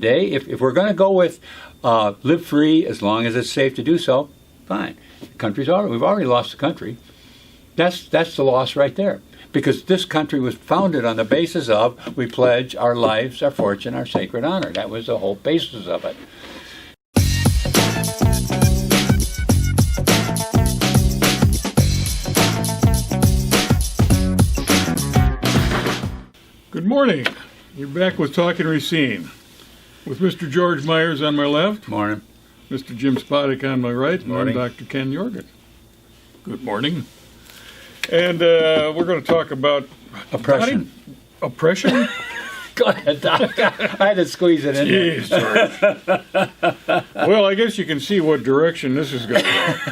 day, if we're going to go with live free as long as it's safe to do so, fine. We've already lost the country. That's the loss right there. Because this country was founded on the basis of we pledge our lives, our fortune, our sacred honor. That was the whole basis of it. Good morning. You're back with Talking Racine with Mr. George Myers on my left. Morning. Mr. Jim Spodek on my right. Morning. And I'm Dr. Ken Jorgen. Good morning. And we're going to talk about Oppression. Oppression? Go ahead, Doc. I had to squeeze it in Jeez, George. Well, I guess you can see what direction this is going.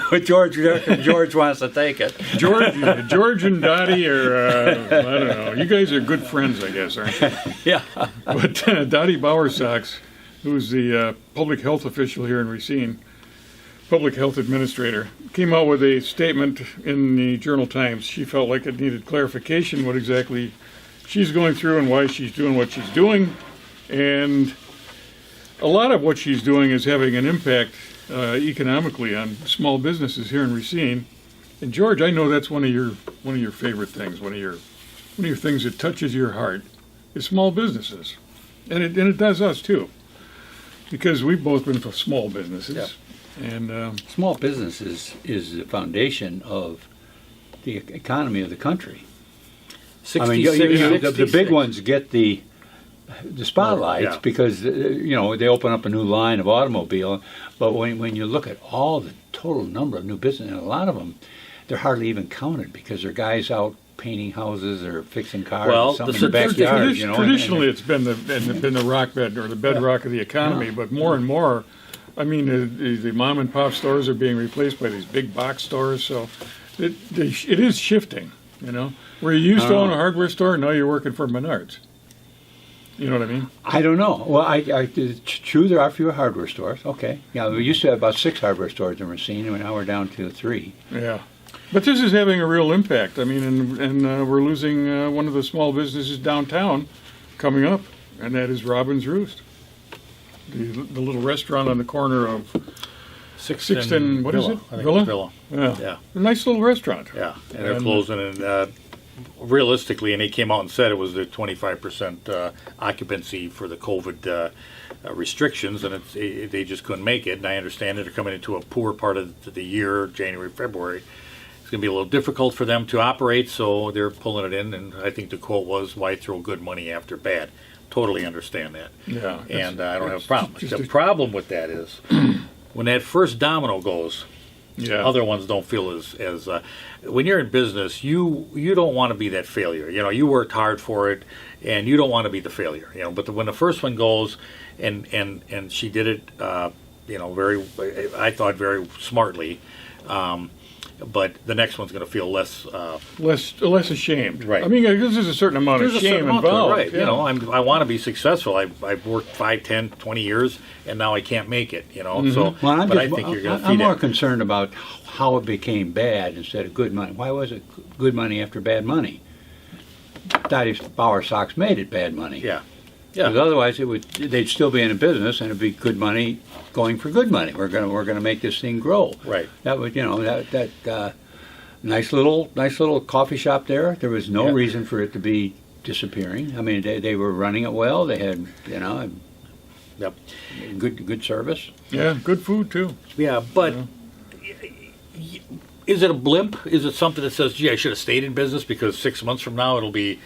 But George wants to take it. George and Dottie are, I don't know. You guys are good friends, I guess, aren't you? Yeah. But Dottie Bowersox, who's the public health official here in Racine, public health administrator, came out with a statement in the Journal Times. She felt like it needed clarification what exactly she's going through and why she's doing what she's doing. And a lot of what she's doing is having an impact economically on small businesses here in Racine. And George, I know that's one of your favorite things, one of your things that touches your heart is small businesses. And it does us too. Because we've both been for small businesses. Yeah. And small business is the foundation of the economy of the country. I mean, the big ones get the spotlights because they open up a new line of automobile. But when you look at all the total number of new business, and a lot of them, they're hardly even counted because they're guys out painting houses or fixing cars or something in the backyard. Traditionally, it's been the rock bed or the bedrock of the economy. Yeah. But more and more, I mean, the mom and pop stores are being replaced by these big box stores. So it is shifting. Where you used to own a hardware store, now you're working for Menards. You know what I mean? I don't know. Well, true, there are fewer hardware stores. Okay. Yeah, we used to have about 6 hardware stores in Racine, and now we're down to 3. Yeah. But this is having a real impact. I mean, and we're losing one of the small businesses downtown coming up, and that is Robin's Roost. The little restaurant on the corner of Sixth and what Villa, is it? I think Villa? it's Villa. Yeah. A nice little restaurant. Yeah, and they're closing. And realistically, and they came out and said it was the 25% occupancy for the COVID restrictions, and they just couldn't make it. And I understand that they're coming into a poor part of the year, January, February. It's going to be a little difficult for them to operate, so they're pulling it in. And I think the quote was, "Why throw good money after bad?" Totally understand that. Yeah, and I don't have a problem. The problem with that is when that first domino goes, other ones don't feel as when you're in business, you don't want to be that failure. You worked hard for it, and you don't want to be the failure. But when the first one goes, and she did it, I thought very smartly. But the next one's going to feel less ashamed. Right. I mean, there's a certain amount of shame involved. Right. Yeah. I want to be successful. I've worked 5, 10, 20 years, and now I can't make it. Mm-hmm. So, well, I think you're going to feed I'm more it. concerned about how it became bad instead of good money. Why was it good money after bad money? Dottie Bowersox made it bad money. Yeah. Because otherwise, they'd still be in a business, and it'd be good money going for good money. We're gonna make this thing grow. Right. That would that nice little coffee shop there. There was no reason for it to be disappearing. I mean, they were running it well. They had good service. Yeah, good food too. Yeah, but is it a blimp? Is it something that says, "Gee, I should have stayed in business because 6 months from now it'll be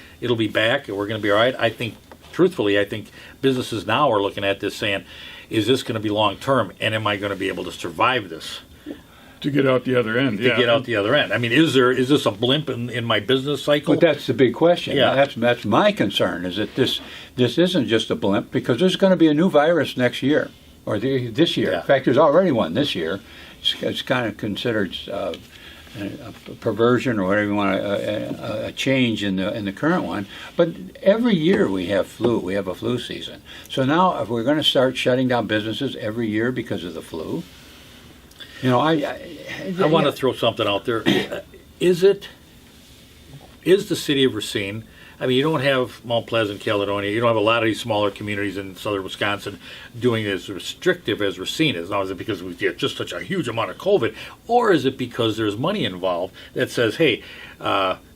back and we're going to be all right"? I think. Truthfully, I think businesses now are looking at this saying, is this going to be long term, and am I going to be able to survive this? To get out the other end, get out the other end. I mean, is this a blimp in my business cycle? But that's the big question. Yeah. That's my concern, is that this isn't just a blimp, because there's going to be a new virus next year, or this year. Yeah. In fact, there's already one this year. It's kind of considered a perversion or whatever you want, a change in the current one. But every year we have flu. We have a flu season. So now, if we're going to start shutting down businesses every year because of the flu, I want to throw something out there. Is the City of Racine? I mean, you don't have Mount Pleasant, Caledonia. You don't have a lot of these smaller communities in southern Wisconsin doing it as restrictive as Racine is. Now, is it because we get just such a huge amount of COVID, or is it because there's money involved that says, hey,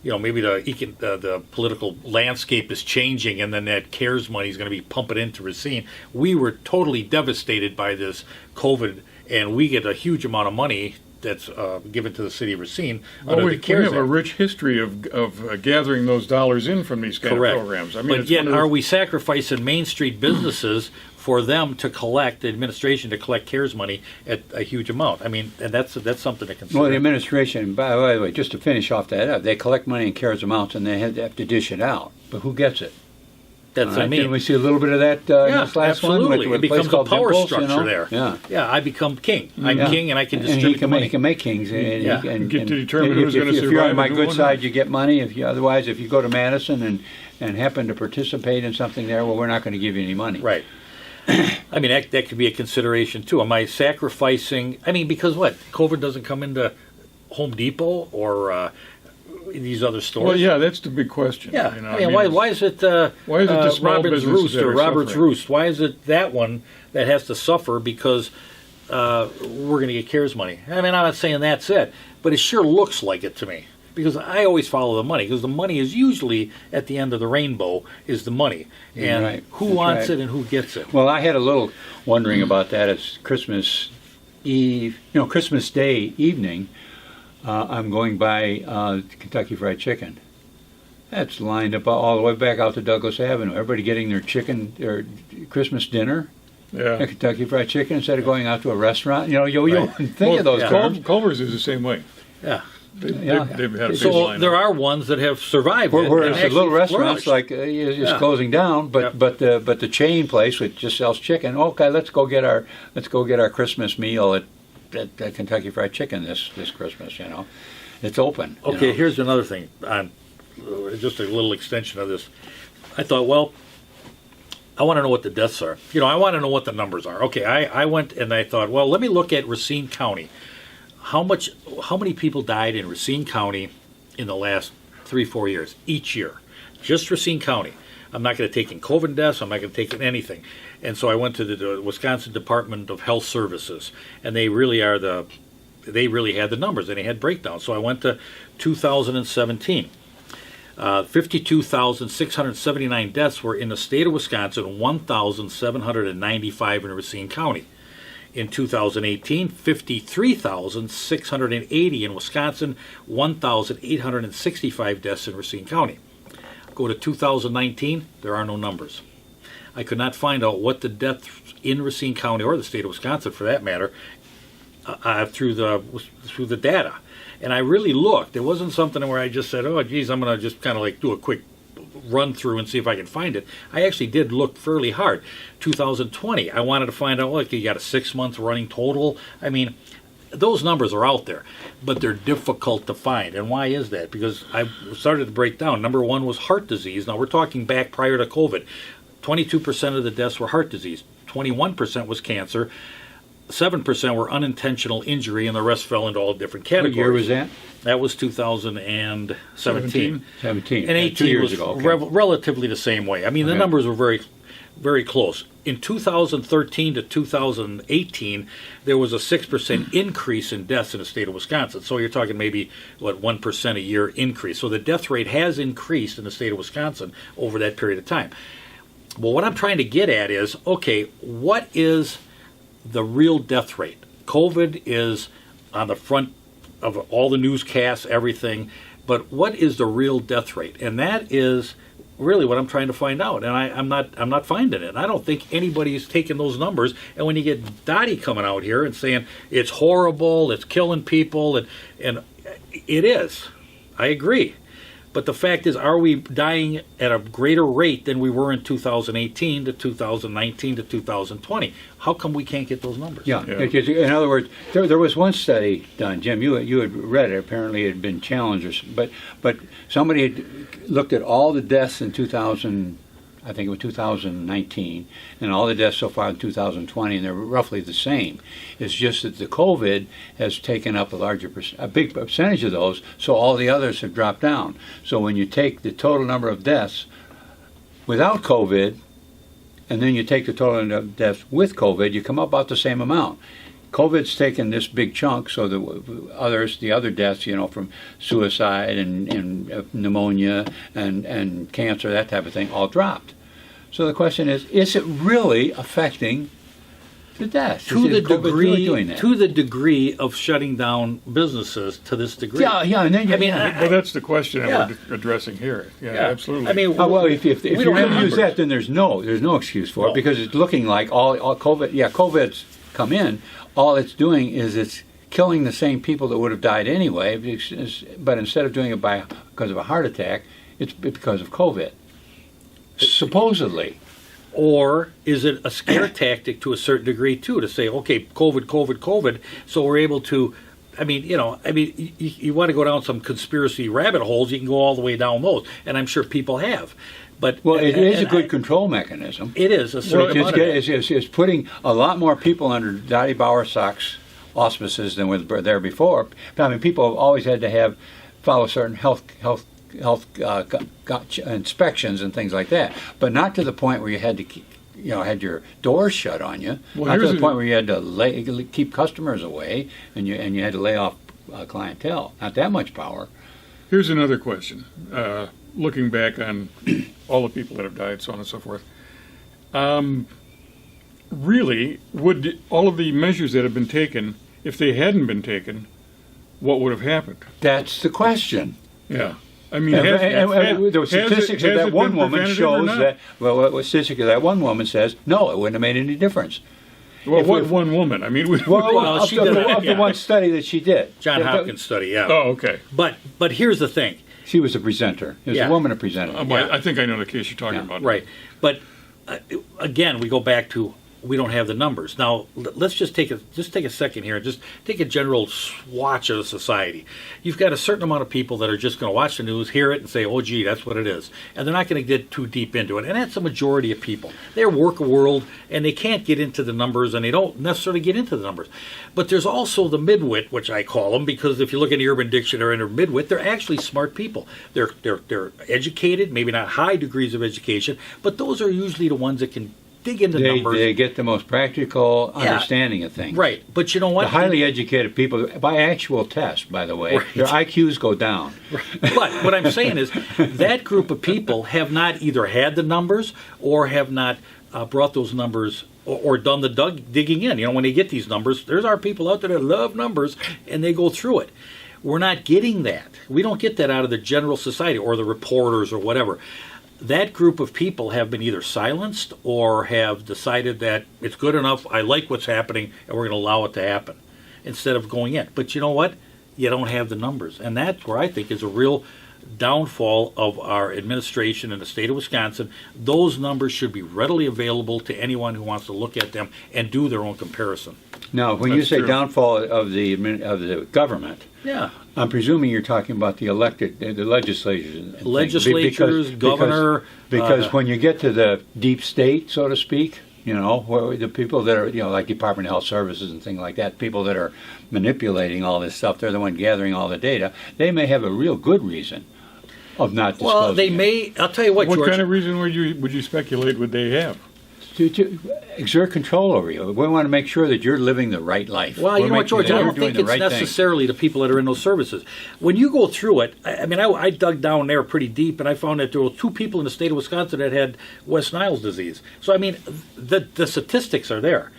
maybe the political landscape is changing, and then that CARES money is going to be pumping into Racine. We were totally devastated by this COVID, and we get a huge amount of money that's given to the city of Racine under the CARES Act. We have a rich history of gathering those dollars in from these kind of programs. I mean, but yet, are we sacrificing Main Street businesses for them to collect, the administration to collect CARES money at a huge amount? I mean, and that's something to consider. Well, the administration, by the way, just to finish off that, they collect money in CARES amounts and they have to dish it out. But who gets it? That's what I mean. Can we see a little bit of that in this last absolutely. one? It becomes a power structure there. Yeah, I become king. I'm king, and I can distribute he can make kings. And you get to determine who's going to survive. If you're on my good side, you get money. Otherwise, if you go to Madison and happen to participate in something there, well, we're not going to give you any money. Right. I mean, that could be a consideration, too. Am I sacrificing? I mean, because what? COVID doesn't come into Home Depot or these other stores? Well, yeah, that's the big question. Yeah. I mean, why is it the small Robin's businesses Roost that or are Robert's suffering? Roost? Why is it that one that has to suffer because we're going to get CARES money? I mean, I'm not saying that's it, but it sure looks like it to me. Because I always follow the money, because the money is usually at the end of the rainbow is the money, and who wants it and who gets it. Well, I had a little wondering about that. It's Christmas Eve, Christmas Day evening. I'm going by Kentucky Fried Chicken. That's lined up all the way back out to Douglas Avenue. Everybody getting their Christmas dinner. Yeah. At Kentucky Fried Chicken instead of going out to a restaurant. You wouldn't think of those terms. Culver's is the same way. Yeah. They've had a big so lineup. there are ones that have survived. Whereas the little restaurants is closing down, but the chain place which just sells chicken. Okay, let's go get our Christmas meal at Kentucky Fried Chicken this Christmas. It's open. Okay, here's another thing. Just a little extension of this. I thought, well, I want to know what the deaths are. I want to know what the numbers are. Okay, I went and I thought, well, let me look at Racine County. How many people died in Racine County in the last 3-4 years, each year? Just Racine County. I'm not going to take in COVID deaths. I'm not going to take in anything. And so I went to the Wisconsin Department of Health Services, and they really had the numbers, and they had breakdowns. So I went to 2017. 52,679 deaths were in the state of Wisconsin, 1,795 in Racine County. In 2018, 53,680 in Wisconsin, 1,865 deaths in Racine County. Go to 2019, there are no numbers. I could not find out what the deaths in Racine County, or the state of Wisconsin for that matter, through the data. And I really looked. It wasn't something where I just said, oh, geez, I'm going to just kind of like do a quick run through and see if I can find it. I actually did look fairly hard. 2020, I wanted to find out, you got a 6-month running total. I mean, those numbers are out there, but they're difficult to find. And why is that? Because I started to break down. Number one was heart disease. Now, we're talking back prior to COVID. 22% of the deaths were heart disease. 21% was cancer. 7% were unintentional injury, and the rest fell into all different categories. What year was that? That was 2017. 17. And 18 2 years was ago. Okay. Relatively the same way. I mean, the numbers were very, very close. In 2013 to 2018, there was a 6% increase in deaths in the state of Wisconsin. So you're talking maybe, 1% a year increase. So the death rate has increased in the state of Wisconsin over that period of time. Well, what I'm trying to get at is, okay, what is the real death rate? COVID is on the front of all the newscasts, everything, but what is the real death rate? And that is really what I'm trying to find out, and I'm not finding it. I don't think anybody's taking those numbers. And when you get Dottie coming out here and saying it's horrible, it's killing people, and it is, I agree. But the fact is, are we dying at a greater rate than we were in 2018 to 2019 to 2020? How come we can't get those numbers? Yeah. In other words, there was one study done, Jim, you had read it, apparently it had been challenged, but somebody had looked at all the deaths in 2000, I think it was 2019, and all the deaths so far in 2020, and they're roughly the same. It's just that the COVID has taken up a big percentage of those, so all the others have dropped down. So when you take the total number of deaths without COVID, and then you take the total number of deaths with COVID, you come up about the same amount. COVID's taken this big chunk, so the other deaths, from suicide and pneumonia and cancer, that type of thing, all dropped. So the question is it really affecting the deaths? To the degree of shutting down businesses to this degree. Yeah, and then well, that's the question that we're addressing here. Yeah, absolutely. I mean, well, if you're going to use that, then there's no excuse for it, because it's looking like all COVID. Yeah, COVID's come in. All it's doing is it's killing the same people that would have died anyway, but instead of doing it because of a heart attack, it's because of COVID. Supposedly. Or is it a scare tactic to a certain degree too, to say, okay, COVID, so we're able to, you want to go down some conspiracy rabbit holes, you can go all the way down those, and I'm sure people have. But it is a good control mechanism. It is a certain amount of it. It's putting a lot more people under Dottie Bowersock's auspices than were there before. I mean, people have always had to follow certain health inspections and things like that, but not to the point where you had to had your doors shut on you. Not to the point where you had to keep customers away and you had to lay off clientele. Not that much power. Here's another question. Looking back on all the people that have died, so on and so forth, really, would all of the measures that have been taken, if they hadn't been taken, what would have happened? That's the question. Yeah. I mean, the statistics of that one woman shows that. Well, what statistic of that one woman says, no, it wouldn't have made any difference. Well, one woman? I mean, she did the one study that she did. John Hopkins study, yeah. Oh, okay. But here's the thing. She was a presenter. It was a woman a presenter. I think I know the case you're talking about. Right. But again, we go back to we don't have the numbers. Now, let's just take a second here and just take a general swatch of society. You've got a certain amount of people that are just going to watch the news, hear it, and say, oh, gee, that's what it is. And they're not going to get too deep into it. And that's a majority of people. They're work world, and they can't get into the numbers, and they don't necessarily get into the numbers. But there's also the midwit, which I call them, because if you look in the Urban Dictionary under midwit, they're actually smart people. They're educated, maybe not high degrees of education, but those are usually the ones that can dig into numbers. They get the most practical understanding of things. Right, but you know what? The highly educated people, by actual test, by the way, their IQs go down. Right. But what I'm saying is that group of people have not either had the numbers or have not brought those numbers or done the digging in. When they get these numbers, there's our people out there that love numbers, and they go through it. We're not getting that. We don't get that out of the general society or the reporters or whatever. That group of people have been either silenced or have decided that it's good enough, I like what's happening, and we're going to allow it to happen instead of going in. But you know what? You don't have the numbers. And that's where I think is a real downfall of our administration in the state of Wisconsin. Those numbers should be readily available to anyone who wants to look at them and do their own comparison. Now, when you say downfall of the government, I'm presuming you're talking about the legislatures, governor. Because when you get to the deep state, so to speak, where the people that are, like Department of Health Services and things like that, people that are manipulating all this stuff, they're the one gathering all the data. They may have a real good reason of not disclosing. Well, they may. I'll tell you what, George. What kind of reason would you speculate would they have? To exert control over you. We want to make sure that you're living the right life. Well, you know what, George, I don't think it's necessarily the people that are in those services. When you go through it, I dug down there pretty deep, and I found that there were 2 people in the state of Wisconsin that had West Nile's disease. So, the statistics are there.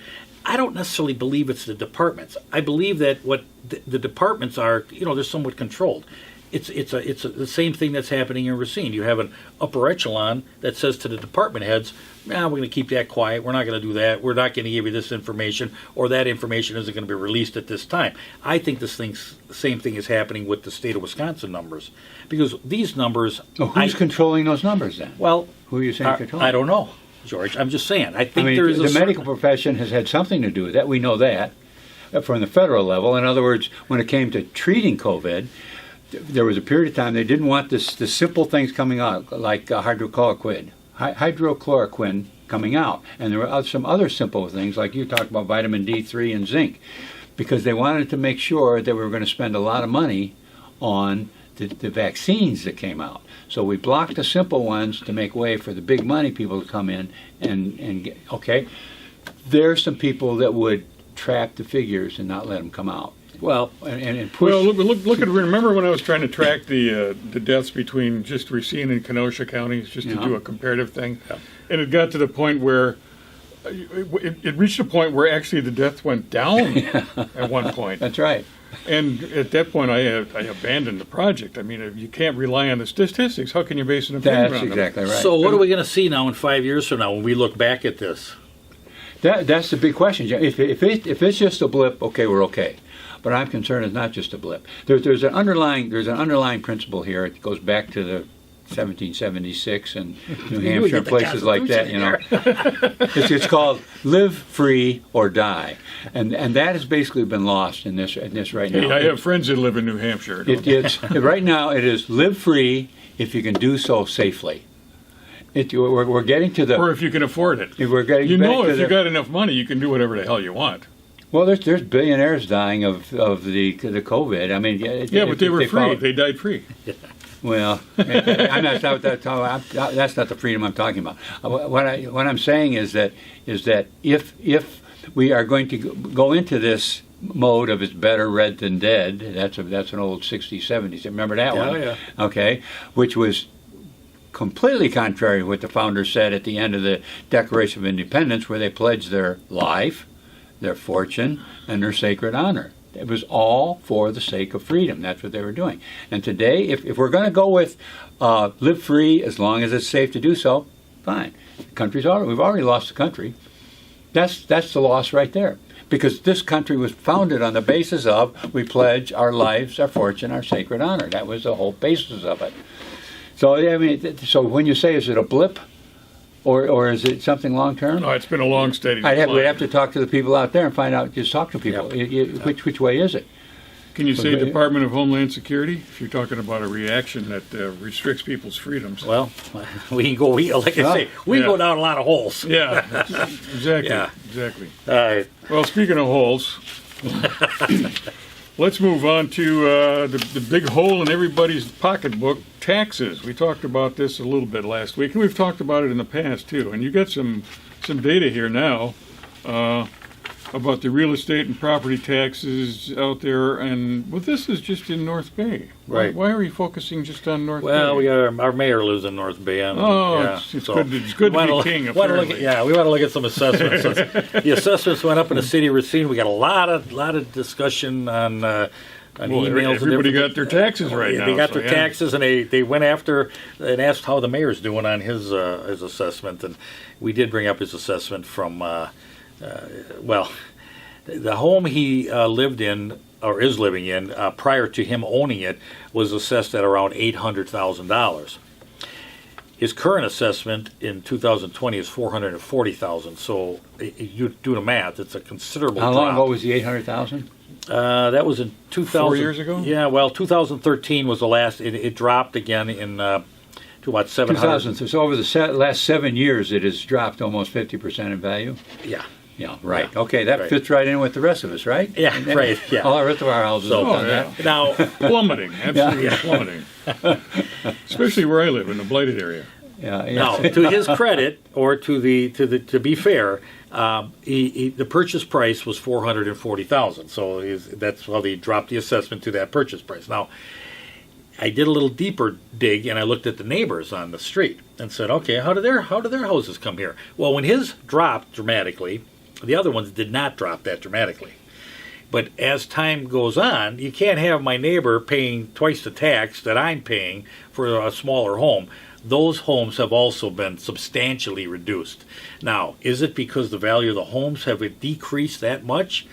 I don't necessarily believe it's the departments. I believe that what the departments are, they're somewhat controlled. It's the same thing that's happening in Racine. You have an upper echelon that says to the department heads, we're going to keep that quiet. We're not going to do that. We're not going to give you this information, or that information isn't going to be released at this time. I think the same thing is happening with the state of Wisconsin numbers, because these numbers. Oh, who's controlling those numbers then? Well, who are you saying controlling? I don't know, George. I'm just saying. I think there is the medical profession has had something to do with that. We know that from the federal level. In other words, when it came to treating COVID, there was a period of time they didn't want the simple things coming out, like hydrochloroquine, hydrochloroquine coming out. And there were some other simple things, like you talked about vitamin D3 and zinc, because they wanted to make sure that we were going to spend a lot of money on the vaccines that came out. So we blocked the simple ones to make way for the big money people to come in and get, okay. There's some people that would trap the figures and not let them come out. Well, and push. Well, look at. Remember when I was trying to track the deaths between just Racine and Kenosha counties, just to do a comparative thing, and it got to the point where it reached a point where actually the death went down at one point. That's right. And at that point, I abandoned the project. I mean, you can't rely on the statistics. How can you base an opinion on them? That's exactly right. So what are we going to see now in 5 years from now when we look back at this? That's the big question. If it's just a blip, okay, we're okay. But I'm concerned it's not just a blip. There's an underlying principle here. It goes back to the 1776 and New Hampshire, places like that. You know, it's called live free or die, and that has basically been lost in this right now. Hey, I have friends that live in New Hampshire. It's right now. It is live free if you can do so safely. We're getting to the, or if you can afford it. We're getting, if you got enough money, you can do whatever the hell you want. Well, there's billionaires dying of the COVID. I mean, but they were free. They died free. Well, that's not the freedom I'm talking about. What I'm saying is that if we are going to go into this mode of it's better red than dead, that's an old 60s, 70s. Remember that one? Oh, yeah. Okay, which was completely contrary to what the founders said at the end of the Declaration of Independence, where they pledged their life, their fortune, and their sacred honor. It was all for the sake of freedom. That's what they were doing. And today, if we're going to go with live free as long as it's safe to do so, fine. We've already lost the country. That's the loss right there. Because this country was founded on the basis of we pledge our lives, our fortune, our sacred honor. That was the whole basis of it. So I mean, so when you say, is it a blip? Or is it something long term? No, it's been a long, steady decline. We'd have to talk to the people out there and find out. Just talk to people. Which way is it? Can you say Department of Homeland Security if you're talking about a reaction that restricts people's freedoms? Well, we can go. Like I say, we go down a lot of holes. Yeah, exactly. Exactly. All right. Well, speaking of holes. Let's move on to the big hole in everybody's pocketbook, taxes. We talked about this a little bit last week, and we've talked about it in the past, too. And you got some data here now about the real estate and property taxes out there. And this is just in North Bay. Right. Why are we focusing just on North Bay? Well, we got our mayor lives in North Bay. It's good to be king, apparently. We want to look at some assessments. The assessments went up in the City of Racine. We got a lot of discussion on emails. Everybody got their taxes right now. They got their taxes, and they went after and asked how the mayor's doing on his assessment. And we did bring up his assessment from, the home he lived in, or is living in, prior to him owning it, was assessed at around $800,000. His current assessment in 2020 is $440,000. So you do the math; it's a considerable drop. How long ago was the $800,000? That was in 2000. 4 years ago. Yeah, well, 2013 was the last. It dropped again in to about 700. So over the last 7 years, it has dropped almost 50% in value. Yeah. Yeah, right. Yeah. Okay, that fits right in with the rest of us, right? Yeah, right. Yeah. All the rest of our houses have done that. Now, plummeting, absolutely plummeting. Especially where I live in the blighted area. Yeah. Now, to his credit, or to be fair, the purchase price was $440,000. So that's how they dropped the assessment to that purchase price. Now, I did a little deeper dig, and I looked at the neighbors on the street and said, okay, how do their houses come here? Well, when his dropped dramatically, the other ones did not drop that dramatically. But as time goes on, you can't have my neighbor paying twice the tax that I'm paying for a smaller home. Those homes have also been substantially reduced. Now, is it because the value of the homes have decreased that much?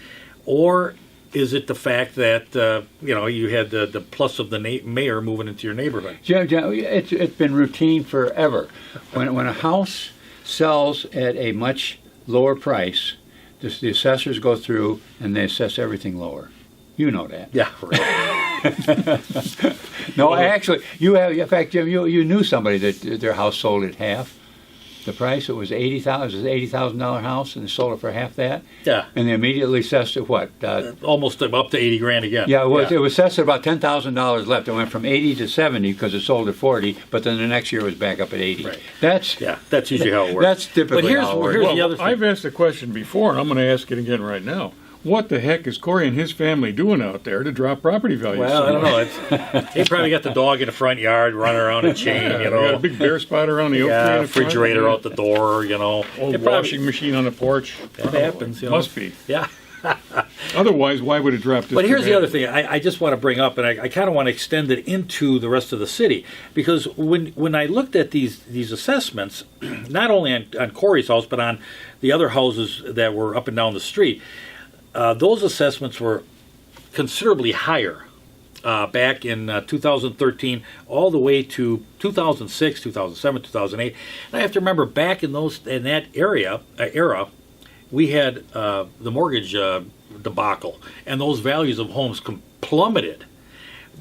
Or is it the fact that, you had the plus of the mayor moving into your neighborhood? Jim, it's been routine forever. When a house sells at a much lower price, the assessors go through and they assess everything lower. You know that. Yeah, right. No, actually, in fact, Jim, you knew somebody that their house sold at half. the price. It was $80,000 house, and they sold it for half that. Yeah. And they immediately assessed it what? Almost up to 80 grand again. Yeah, it was assessed at about $10,000 left. It went from 80 to 70 because it sold at 40, but then the next year it was back up at 80. Right. That's usually how it works. That's typically how it works. Well, the other thing. I've asked the question before, and I'm going to ask it again right now. What the heck is Corey and his family doing out there to drop property values? Well, I don't know. They probably got the dog in the front yard running around a chain, You got a big bare spot around the oak tree in the front. Refrigerator out the door, Old washing machine on the porch. That happens, Must be. Yeah. Otherwise, why would it drop this? But here's the other thing I just want to bring up, and I kind of want to extend it into the rest of the city, because when I looked at these assessments, not only on Corey's house, but on the other houses that were up and down the street, those assessments were considerably higher back in 2013 all the way to 2006, 2007, 2008. And I have to remember back in that era, we had the mortgage debacle, and those values of homes plummeted.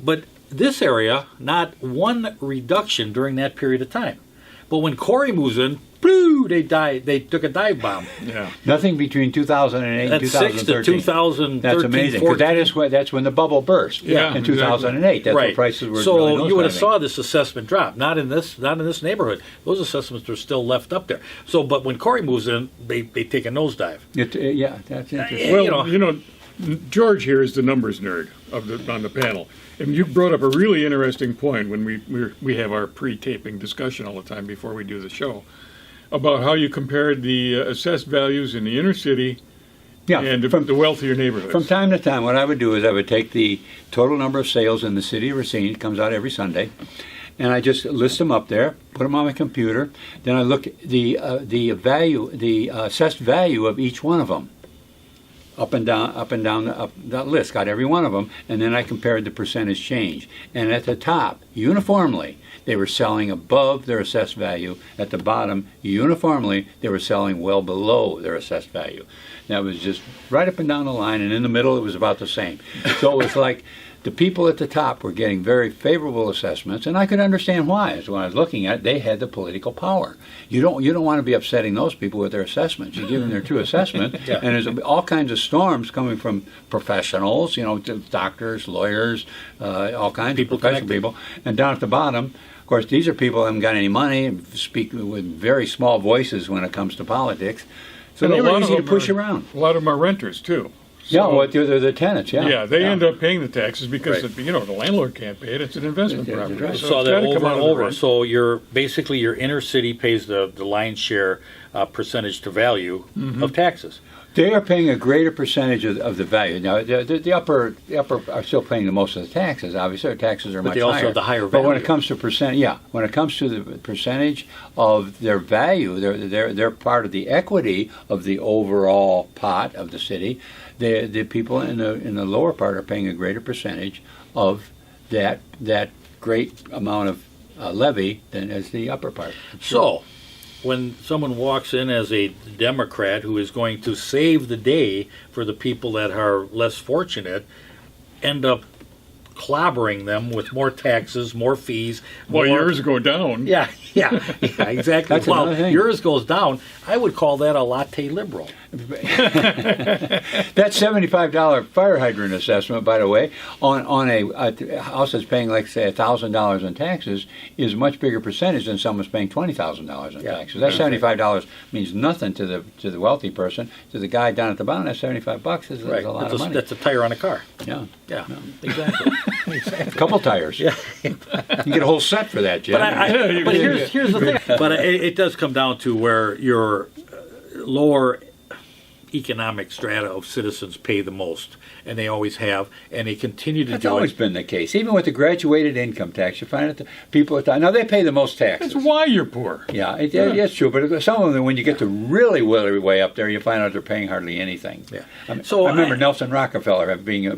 But this area, not one reduction during that period of time. But when Corey moves in, they died. They took a dive bomb. Yeah. Nothing between 2008 and 2013. 6 to 2013. That's amazing, because that's when the bubble burst. Yeah, in 2008. That's right. when prices were. So really you would have nosediving. saw this assessment drop. Not in this neighborhood. Those assessments are still left up there. So, but when Corey moves in, they take a nosedive. Yeah, that's interesting. Well, George here is the numbers nerd on the panel. And you brought up a really interesting point when we have our pre-taping discussion all the time before we do the show about how you compared the assessed values in the inner city and the wealthier neighborhoods. From time to time, what I would do is I would take the total number of sales in the City of Racine. It comes out every Sunday. And I just list them up there, put them on my computer. Then I look at the assessed value of each one of them. Up and down that list, got every one of them, and then I compared the percentage change. And at the top, uniformly, they were selling above their assessed value. At the bottom, uniformly, they were selling well below their assessed value. That was just right up and down the line, and in the middle, it was about the same. So it was like the people at the top were getting very favorable assessments, and I could understand why. As when I was looking at it, they had the political power. You don't want to be upsetting those people with their assessments. You give them their true assessment, and there's all kinds of storms coming from professionals, doctors, lawyers, all kinds of professional people. And down at the bottom, of course, these are people who haven't got any money and speak with very small voices when it comes to politics. So they were easy to push around. A lot of them are renters, too. So, they're the tenants, Yeah, they end up paying the taxes because the landlord can't pay it. It's an investment property. Right. So that over and over. So your inner city pays the lion's share percentage to value of taxes. They are paying a greater percentage of the value. Now, the upper are still paying the most of the taxes. Obviously, their taxes are much higher. But they also have the higher value. But when it comes to when it comes to the percentage of their value, they're part of the equity of the overall pot of the city. The people in the lower part are paying a greater percentage of that great amount of levy than as the upper part. So, when someone walks in as a Democrat who is going to save the day for the people that are less fortunate, end up clobbering them with more taxes, more fees. Well, yours go down. Yeah, exactly. That's another thing. Yours goes down. I would call that a latte liberal. That $75 fire hydrant assessment, by the way, on a house that's paying, like, say, $1,000 in taxes, is a much bigger percentage than someone's paying $20,000 in taxes. That $75 means nothing to the wealthy person. To the guy down at the bottom, that $75 is a lot of money. That's a tire on a car. Yeah, Exactly. A couple tires. Yeah, you get a whole set for that, Jim. But here's the thing. But it does come down to where your lower economic strata of citizens pay the most, and they always have, and they continue to do it. That's always been the case. Even with the graduated income tax, you find that the people at the now they pay the most taxes. That's why you're poor. Yeah, that's true. But some of them, when you get to really way up there, you find out they're paying hardly anything. Yeah. I remember Nelson Rockefeller being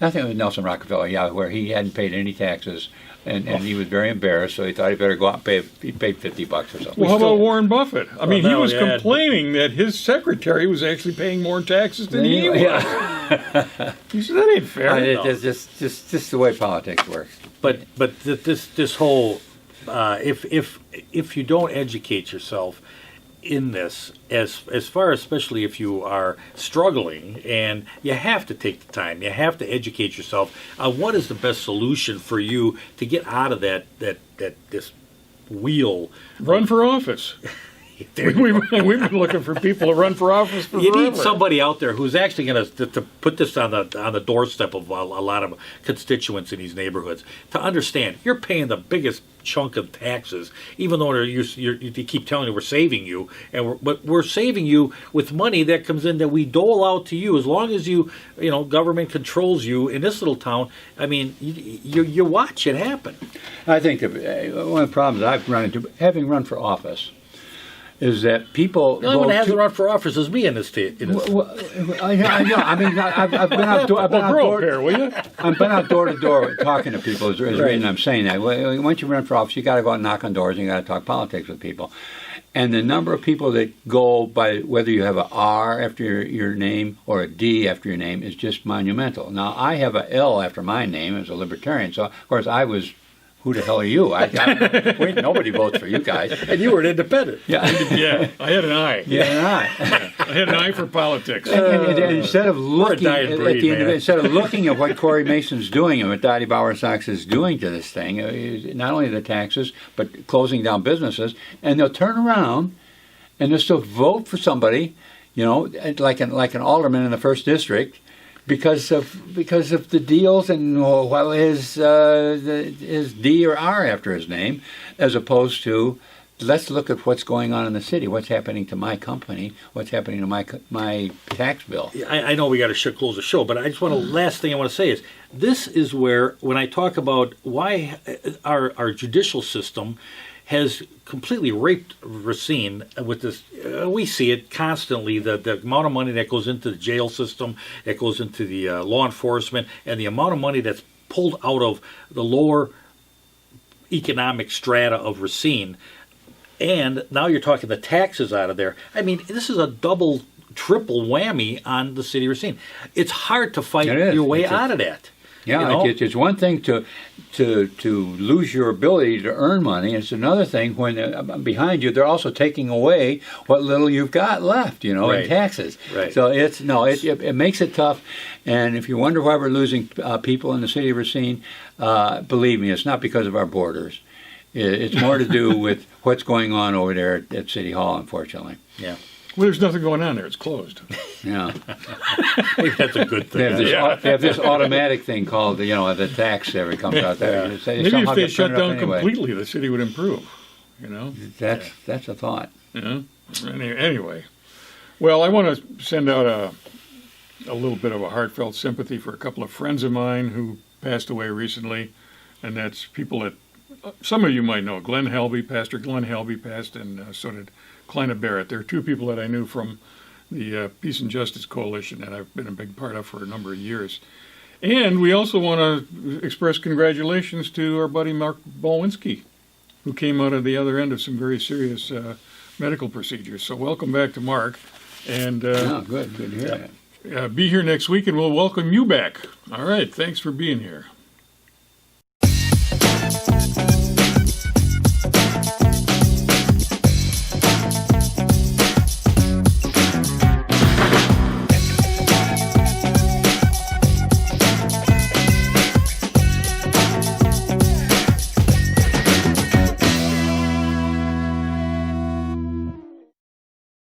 nothing with Nelson Rockefeller, where he hadn't paid any taxes, and he was very embarrassed, so he thought he better go out and pay. He paid $50 or something. Well, how about Warren Buffett? I mean, he was complaining that his secretary was actually paying more taxes than he was. Yeah. He said, that ain't fair. It's just the way politics works. But this whole if you don't educate yourself in this, as far, especially if you are struggling, and you have to take the time, you have to educate yourself on what is the best solution for you to get out of this wheel. Run for office. We've been looking for people to run for office for You forever. need somebody out there who's actually going to put this on the doorstep of a lot of constituents in these neighborhoods to understand you're paying the biggest chunk of taxes, even though you keep telling you we're saving you, but we're saving you with money that comes in that we dole out to you. As long as government controls you in this little town, I mean, you watch it happen. I think one of the problems I've run into, having run for office, is that people. The only one that hasn't run for office is me in this state. I know. I mean, I've been outdoor. I've been out door to door talking to people. Is the reason I'm saying that. Once you run for office, you got to go out and knock on doors, and you got to talk politics with people. And the number of people that go by whether you have an R after your name or a D after your name is just monumental. Now, I have an L after my name as a libertarian, so of course I was. Who the hell are you? Nobody votes for you guys. And you were an independent. Yeah, I had an eye. Yeah, an eye. I had an eye for politics. And instead of looking at what Corey Mason's doing and what Dottie Bowersox is doing to this thing, not only the taxes but closing down businesses, and they'll turn around and they'll still vote for somebody, like an alderman in the first district. Because of the deals and his D or R after his name, as opposed to let's look at what's going on in the city, what's happening to my company, what's happening to my tax bill. I know we got to close the show, but I just want last thing I want to say is this is where when I talk about why our judicial system has completely raped Racine with this. We see it constantly, the amount of money that goes into the jail system, that goes into the law enforcement, and the amount of money that's pulled out of the lower economic strata of Racine. And now you're talking the taxes out of there. I mean, this is a double, triple whammy on the city of Racine. It's hard to fight your way out of that. Yeah, it's one thing to lose your ability to earn money. It's another thing when behind you they're also taking away what little you've got left, in taxes. Right. So it makes it tough. And if you wonder why we're losing people in the city of Racine, believe me, it's not because of our borders. It's more to do with what's going on over there at City Hall, unfortunately. Yeah. Well, there's nothing going on there. It's closed. Yeah. That's a good thing. They have this automatic thing called, the tax that comes out there. Yeah. Maybe if they shut down completely, the city would improve, That's a thought. Anyway. Well, I want to send out a little bit of a heartfelt sympathy for a couple of friends of mine who passed away recently, and that's people that some of you might know. Pastor Glenn Helby passed, and so did Kleina Barrett. There are two people that I knew from the Peace and Justice Coalition that I've been a big part of for a number of years. And we also want to express congratulations to our buddy Mark Bolwinski, who came out of the other end of some very serious medical procedures. So welcome back to Mark. And good to hear that. Be here next week, and we'll welcome you back. All right, thanks for being here.